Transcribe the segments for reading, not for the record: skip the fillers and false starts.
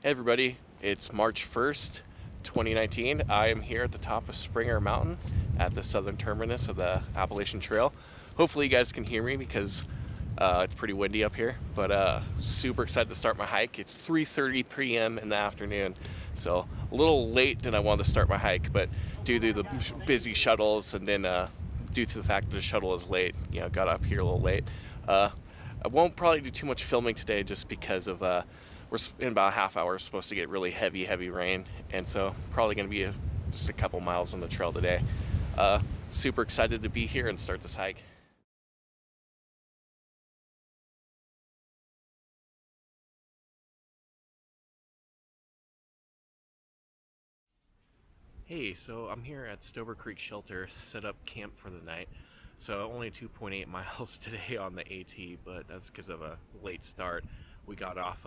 Hey everybody, it's March 1st, 2019. I am here at the top of Springer Mountain at the southern terminus of the Appalachian Trail. Hopefully you guys can hear me because it's pretty windy up here, but super excited to start my hike. It's 3:30 p.m. in the afternoon, so a little late than I wanted to start my hike, but due to the busy shuttles and then due to the fact that the shuttle is late, got up here a little late. I won't probably do too much filming today just because of we're in about a half hour supposed to get really heavy rain, and so probably going to be just a couple miles on the trail today. Super excited to be here and start this hike. Hey, so I'm here at Stover Creek Shelter, set up camp for the night. So only 2.8 miles today on the AT, but that's because of a late start. We got off.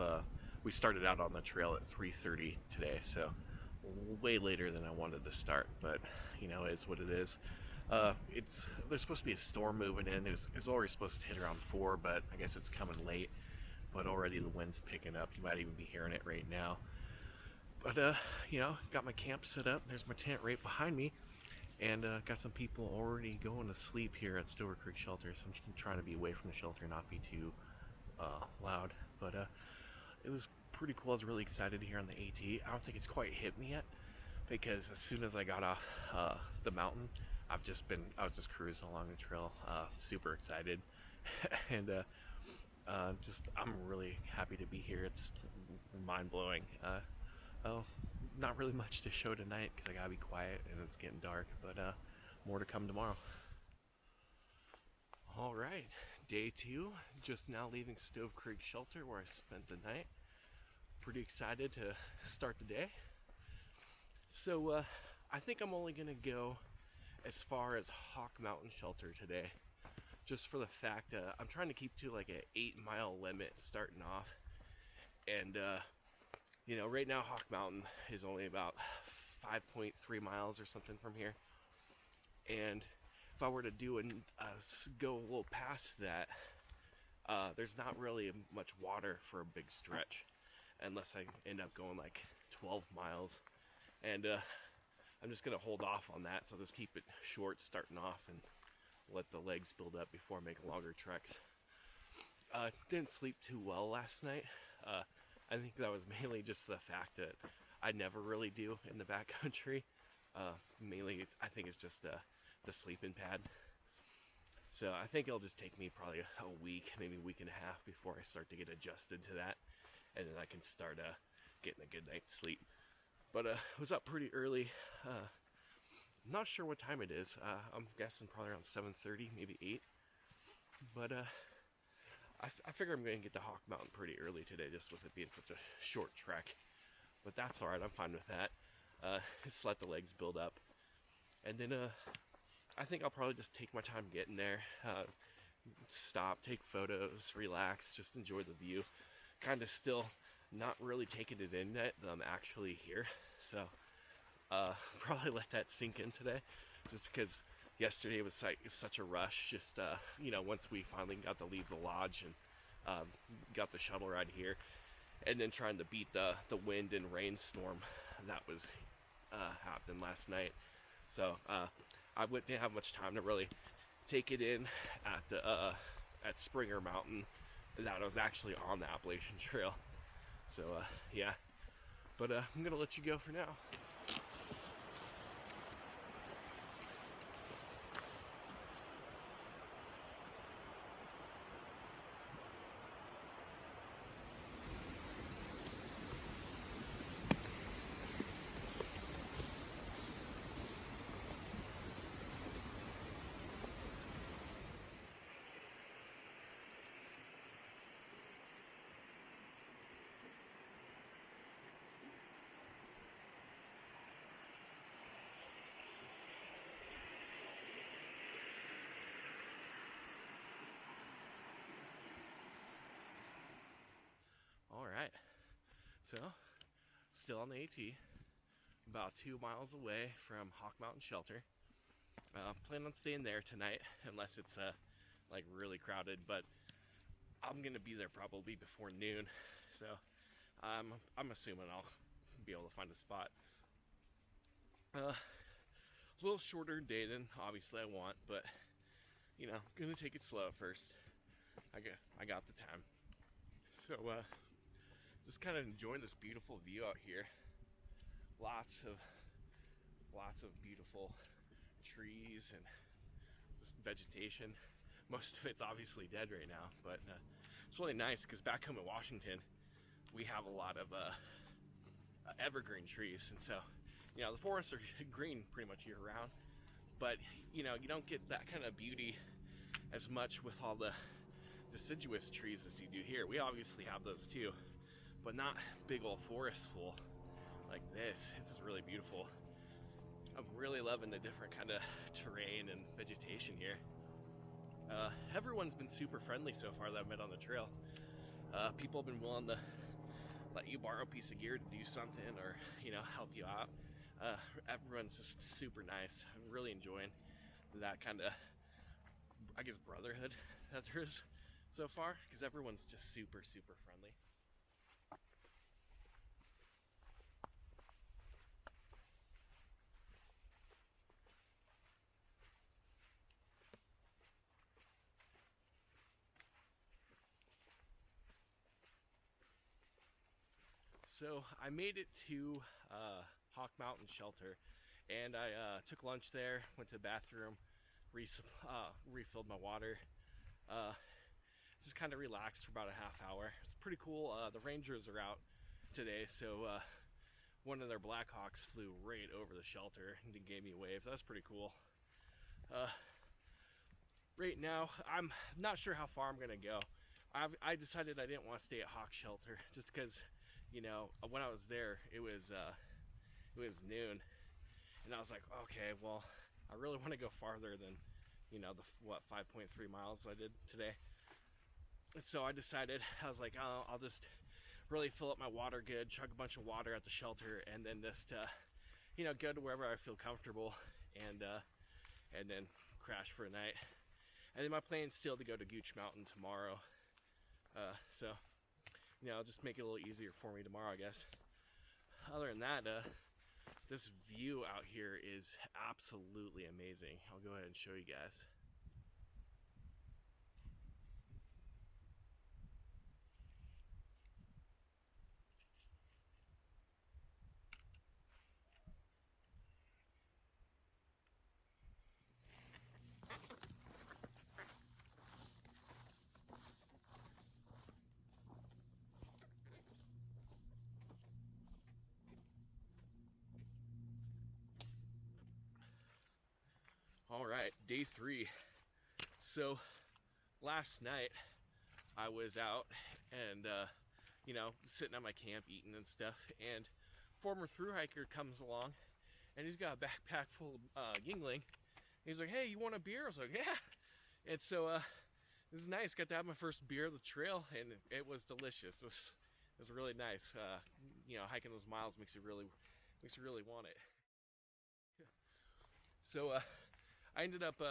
We started out on the trail at 3:30 today, so way later than I wanted to start. But it is what it is. It's there's supposed to be a storm moving in. It's already supposed to hit around 4, but I guess it's coming late. But already the wind's picking up. You might even be hearing it right now. But got my camp set up. There's my tent right behind me, and got some people already going to sleep here at Stover Creek Shelter. So I'm trying to be away from the shelter, and not be too loud. But it was pretty cool. I was really excited to hear on the AT. I don't think it's quite hit me yet because as soon as I got off the mountain, I was just cruising along the trail, super excited, and I'm really happy to be here. It's mind blowing. Oh, not really much to show tonight because I gotta be quiet and it's getting dark, but more to come tomorrow. All right, day 2, just now leaving Stove Creek Shelter where I spent the night. Pretty excited to start the day. So I think I'm only gonna go as far as Hawk Mountain Shelter today, just for the fact I'm trying to keep to like an 8-mile limit starting off, and right now Hawk Mountain is only about 5.3 miles or something from here, and if I were to go a little past that, there's not really much water for a big stretch, unless I end up going like 12 miles, and I'm just gonna hold off on that. So I'll just keep it short starting off and let the legs build up before I make longer treks. Didn't sleep too well last night. I think that was mainly just the fact that I never really do in the backcountry. Mainly, I think it's just the sleeping pad. So I think it'll just take me probably a week, maybe a week and a half before I start to get adjusted to that, and then I can start getting a good night's sleep. But I was up pretty early. I'm not sure what time it is. I'm guessing probably around 7:30, maybe 8. But I figure I'm going to get to Hawk Mountain pretty early today, just with it being such a short trek. But that's alright, I'm fine with that. Just let the legs build up. And then I think I'll probably just take my time getting there. Stop, take photos, relax, just enjoy the view. Kind of still not really taking it in yet that I'm actually here. So probably let that sink in today, just because yesterday was like such a rush. Just once we finally got to leave the lodge and got the shuttle ride here, and then trying to beat the wind and rainstorm that was happening last night. So I didn't have much time to really take it in at Springer Mountain. That I was actually on the Appalachian Trail. So yeah, but I'm gonna let you go for now. All right, so still on the AT, about 2 miles away from Hawk Mountain Shelter. Plan on staying there tonight unless it's like really crowded, but I'm gonna be there probably before noon. So I'm assuming I'll be able to find a spot. A little shorter day than obviously I want, but you know, gonna take it slow at first. I got the time. So just kind of enjoying this beautiful view out here. Lots of beautiful trees and just vegetation. Most of it's obviously dead right now, but it's really nice because back home in Washington, we have a lot of evergreen trees, and so you know the forests are green pretty much year round. But you know you don't get that kind of beauty as much with all the deciduous trees as you do here. We obviously have those too, but not big old forests full like this. It's really beautiful. I'm really loving the different kind of terrain and vegetation here. Everyone's been super friendly so far that I've met on the trail. People have been willing to let you borrow a piece of gear to do something or, you know, help you out. Everyone's just super nice. I'm really enjoying that kind of, I guess, brotherhood that there is so far, because everyone's just super friendly. So I made it to Hawk Mountain Shelter, and I took lunch there, went to the bathroom, refilled my water, just kind of relaxed for about a half hour. It's pretty cool. The Rangers are out today, so one of their Blackhawks flew right over the shelter and gave me a wave. That's pretty cool. Right now, I'm not sure how far I'm gonna go. I decided I didn't want to stay at Hawk Shelter just because, you know, when I was there, it was noon, and I was like, okay, well, I really want to go farther than, you know, the 5.3 miles I did today. So I decided, I was like, oh, I'll just really fill up my water good, chug a bunch of water at the shelter, and then just, you know, go to wherever I feel comfortable, and then crash for a night. And then my plan's still to go to Gooch Mountain tomorrow. So, you know, I'll just make it a little easier for me tomorrow, I guess. Other than that, this view out here is absolutely amazing. I'll go ahead and show you guys. All right, day 3. So last night I was out and, you know, sitting at my camp eating and stuff, and former thru hiker comes along and he's got a backpack full of Yingling. He's like, hey, you want a beer? I was like, yeah. And so this is nice. Got to have my first beer of the trail, and it was delicious. It was really nice. You know, hiking those miles makes you really want it. So I ended up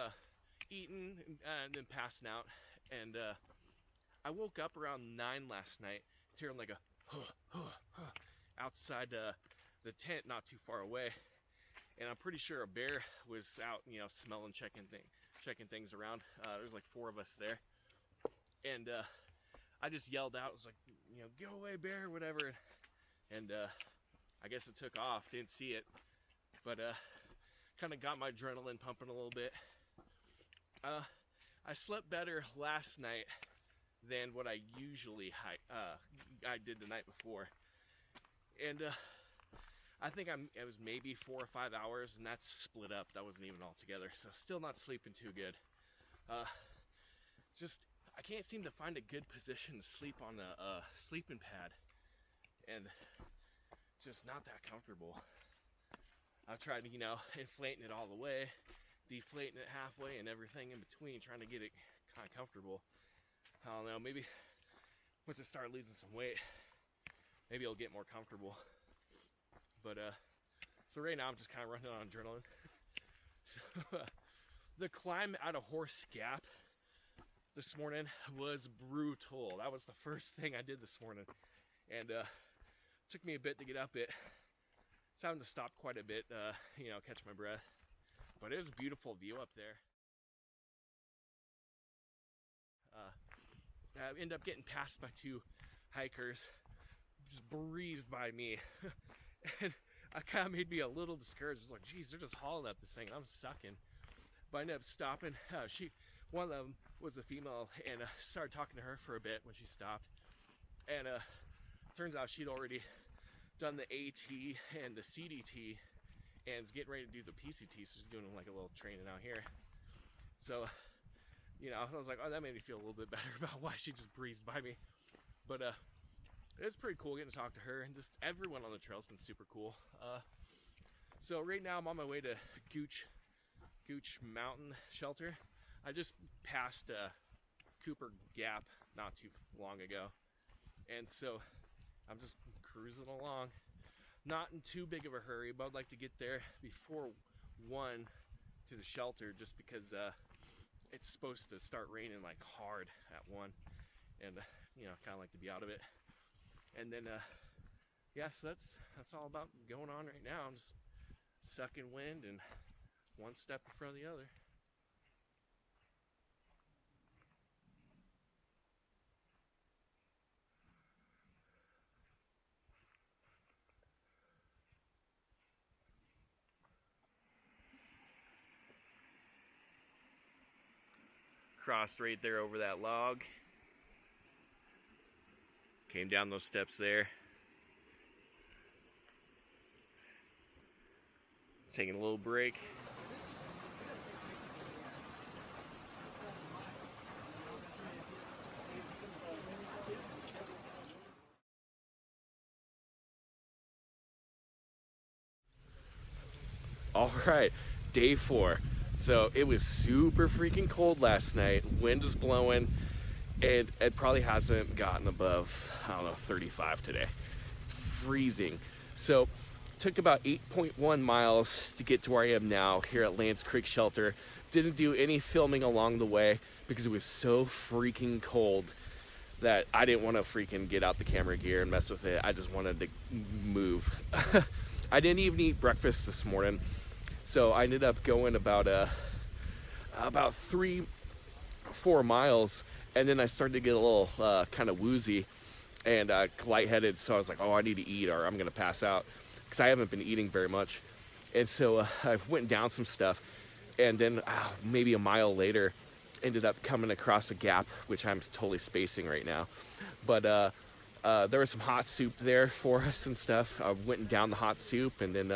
eating and then passing out, and I woke up around 9 last night, hearing like a outside the tent not too far away, and I'm pretty sure a bear was out, you know, smelling, checking things around. There was like 4 of us there, and I just yelled out, I was like, you know, go away, bear, whatever, and I guess it took off. Didn't see it, but kind of got my adrenaline pumping a little bit. I slept better last night than what I usually I did the night before, and I think it was maybe 4 or 5 hours, and that's split up. That wasn't even all together, so still not sleeping too good. Just I can't seem to find a good position to sleep on a sleeping pad, and just not that comfortable. I've tried, you know, inflating it all the way, deflating it halfway, and everything in between, trying to get it kind of comfortable. I don't know, maybe once I start losing some weight, maybe it'll get more comfortable. But, so right now I'm just kind of running on adrenaline. So, the climb out of Horse Gap this morning was brutal. That was the first thing I did this morning. And, took me a bit to get up it. It's having to stop quite a bit, you know, catch my breath. But it was a beautiful view up there. I ended up getting passed by 2 hikers, just breezed by me. And it kind of made me a little discouraged. I was like, geez, they're just hauling up this thing. I'm sucking. But I ended up stopping. One of them was a female, and started talking to her for a bit when she stopped. And turns out she'd already done the AT and the CDT and is getting ready to do the PCT, so she's doing like a little training out here. So, you know, I was like, oh, that made me feel a little bit better about why she just breezed by me. But it's pretty cool getting to talk to her, and just everyone on the trail's been super cool. So right now I'm on my way to Gooch Mountain Shelter. I just passed Cooper Gap not too long ago, and so I'm just cruising along. Not in too big of a hurry, but I'd like to get there before 1 to the shelter, just because it's supposed to start raining like hard at 1, and you know, kind of like to be out of it. And then yeah, so that's all about going on right now. I'm just sucking wind and one step in front of the other. Crossed right there over that log. Came down those steps there. Taking a little break. All right, day 4. So it was super freaking cold last night. Wind is blowing, and it probably hasn't gotten above, I don't know, 35 today. It's freezing. So it took about 8.1 miles to get to where I am now here at Lance Creek Shelter. Didn't do any filming along the way because it was so freaking cold that I didn't want to freaking get out the camera gear and mess with it. I just wanted to move. I didn't even eat breakfast this morning. So I ended up going about 3-4 miles, and then I started to get a little kind of woozy and lightheaded. So I was like, oh, I need to eat or I'm gonna pass out, because I haven't been eating very much. And so I went down some stuff, and then maybe a mile later ended up coming across a gap, which I'm totally spacing right now. But there was some hot soup there for us and stuff. I went down the hot soup, and then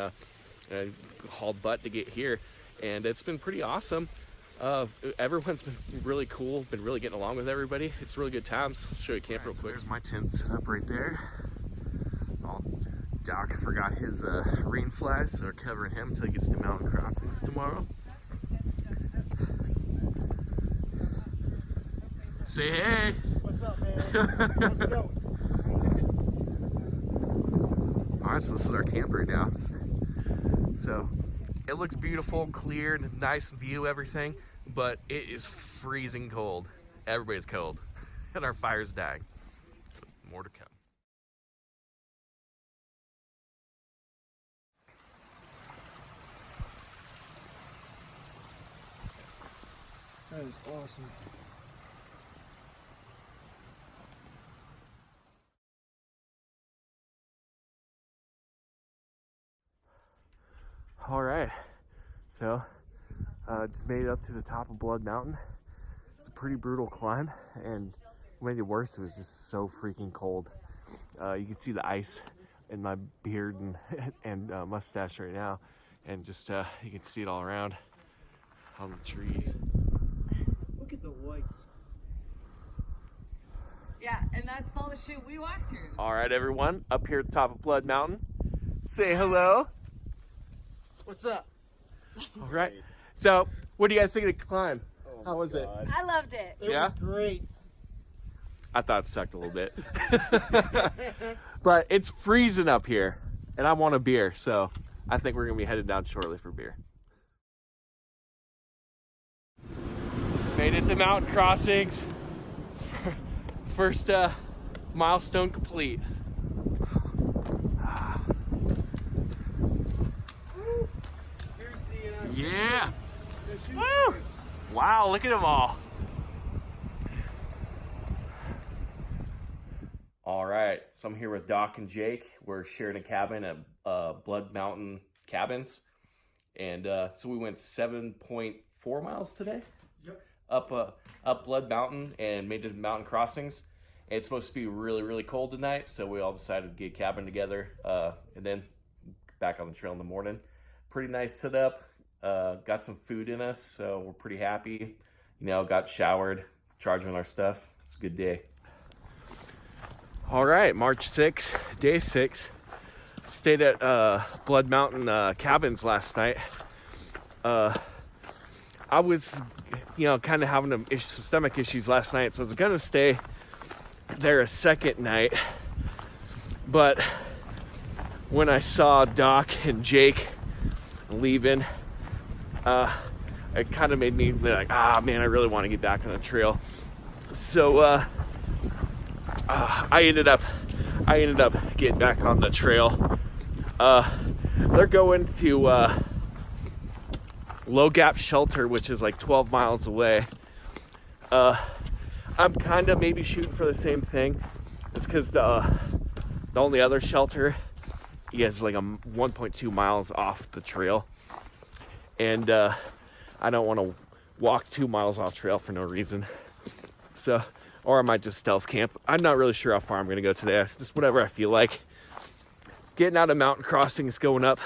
hauled butt to get here, and it's been pretty awesome. Everyone's been really cool, been really getting along with everybody. It's really good times. I'll show you camp real quick. There's my tent set up right there. Doc forgot his rain flies, so we're covering him until he gets to mountain crossings tomorrow. Say hey! What's up, man? How's it going? Alright, so this is our camp right now. So it looks beautiful, clear, and nice view, everything, but it is freezing cold. Everybody's cold, and our fire's dying. More to come. That is awesome. All right, so just made it up to the top of Blood Mountain. It's a pretty brutal climb, and what made it worse, it was just so freaking cold. You can see the ice in my beard and mustache right now, and just you can see it all around on the trees. Look at the whites. Yeah, and that's all the shit we walked through. All right, everyone, up here at the top of Blood Mountain, say hello. What's up? All right. So, what do you guys think of the climb? Oh, how was it? I loved it. It Yeah? was great. I thought it sucked a little bit. But it's freezing up here, and I want a beer, so I think we're going to be headed down shortly for beer. Made it to mountain crossings. First milestone complete. Yeah. Woo! Wow, look at them all. All right, so I'm here with Doc and Jake. We're sharing a cabin at Blood Mountain Cabins. And so we went 7.4 miles today. Yep. Up Blood Mountain and made it to mountain crossings. And it's supposed to be really, really cold tonight, so we all decided to get a cabin together and then back on the trail in the morning. Pretty nice setup. Got some food in us, so we're pretty happy. You know, got showered, charging our stuff. It's a good day. All right, March 6th, day 6. Stayed at Blood Mountain Cabins last night. I was, kind of having some stomach issues last night, so I was going to stay there a second night. But when I saw Doc and Jake leaving, it kind of made me be like, man, I really want to get back on the trail. So I ended up getting back on the trail. They're going to Low Gap Shelter, which is like 12 miles away. I'm kind of maybe shooting for the same thing. It's because the only other shelter is like 1.2 miles off the trail. And I don't want to walk 2 miles off trail for no reason. So, or I might just stealth camp. I'm not really sure how far I'm going to go today. Just whatever I feel like. Getting out of mountain crossings, going up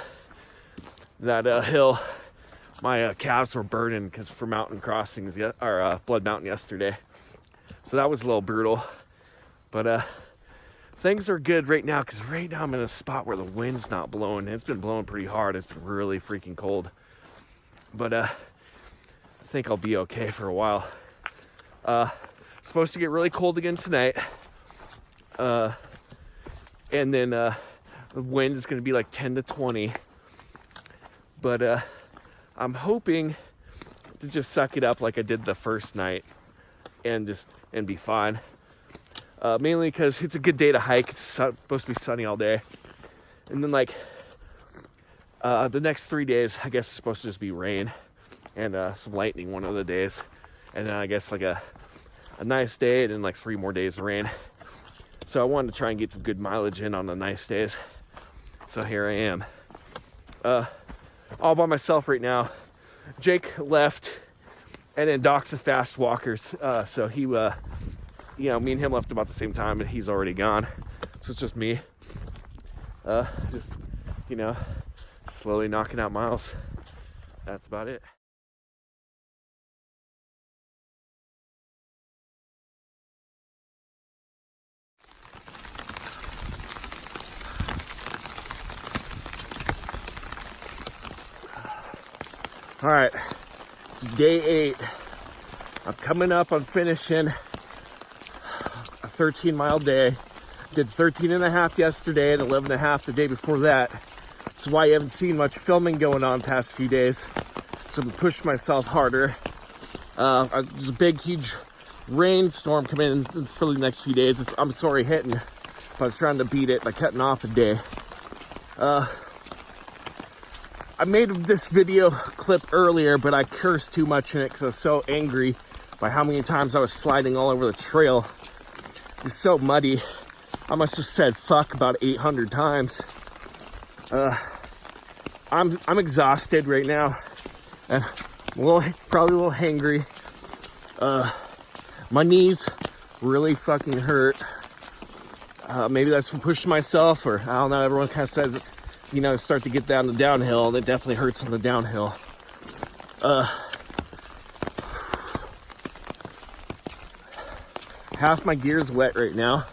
that hill. My calves were burning because for mountain crossings, Blood Mountain yesterday. So that was a little brutal. But things are good right now because right now I'm in a spot where the wind's not blowing. It's been blowing pretty hard. It's been really freaking cold. But I think I'll be okay for a while. It's supposed to get really cold again tonight. And then the wind is going to be like 10 to 20. But I'm hoping to just suck it up like I did the first night and be fine. Mainly because it's a good day to hike. It's supposed to be sunny all day. And then the next 3 days, I guess it's supposed to just be rain and some lightning one of the days. And then I guess like a nice day and then like 3 more days of rain. So I wanted to try and get some good mileage in on the nice days. So here I am. All by myself right now. Jake left, and then Doc's a fast walker. So he, me and him left about the same time, and he's already gone. So it's just me. Slowly knocking out miles. That's about it. All right, it's day 8. I'm coming up on finishing a 13-mile day. Did 13 and a half yesterday and 11 and a half the day before that. That's why you haven't seen much filming going on past few days. So I'm pushing myself harder. There's a big, huge rainstorm coming in for the next few days. I'm sorry hitting, but I was trying to beat it by cutting off a day. I made this video clip earlier, but I cursed too much in it because I was so angry by how many times I was sliding all over the trail. It was so muddy. I must have said fuck about 800 times. I'm exhausted right now, and probably a little hangry. My knees really fucking hurt. Maybe that's from pushing myself, or I don't know. Everyone kind of says, start to get down the downhill, and it definitely hurts on the downhill. Half my gear's wet right now.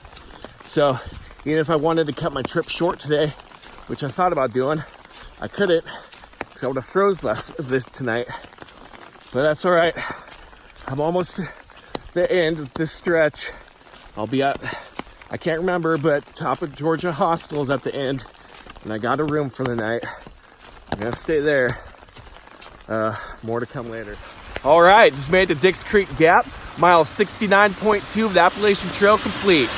So, even if I wanted to cut my trip short today, which I thought about doing, I couldn't, because I would have froze this tonight. But that's all right. I'm almost at the end of this stretch. I'll be at, I can't remember, but top of Georgia Hostel is at the end. And I got a room for the night. I'm gonna stay there. More to come later. All right, just made it to Dix Creek Gap. Mile 69.2 of the Appalachian Trail complete.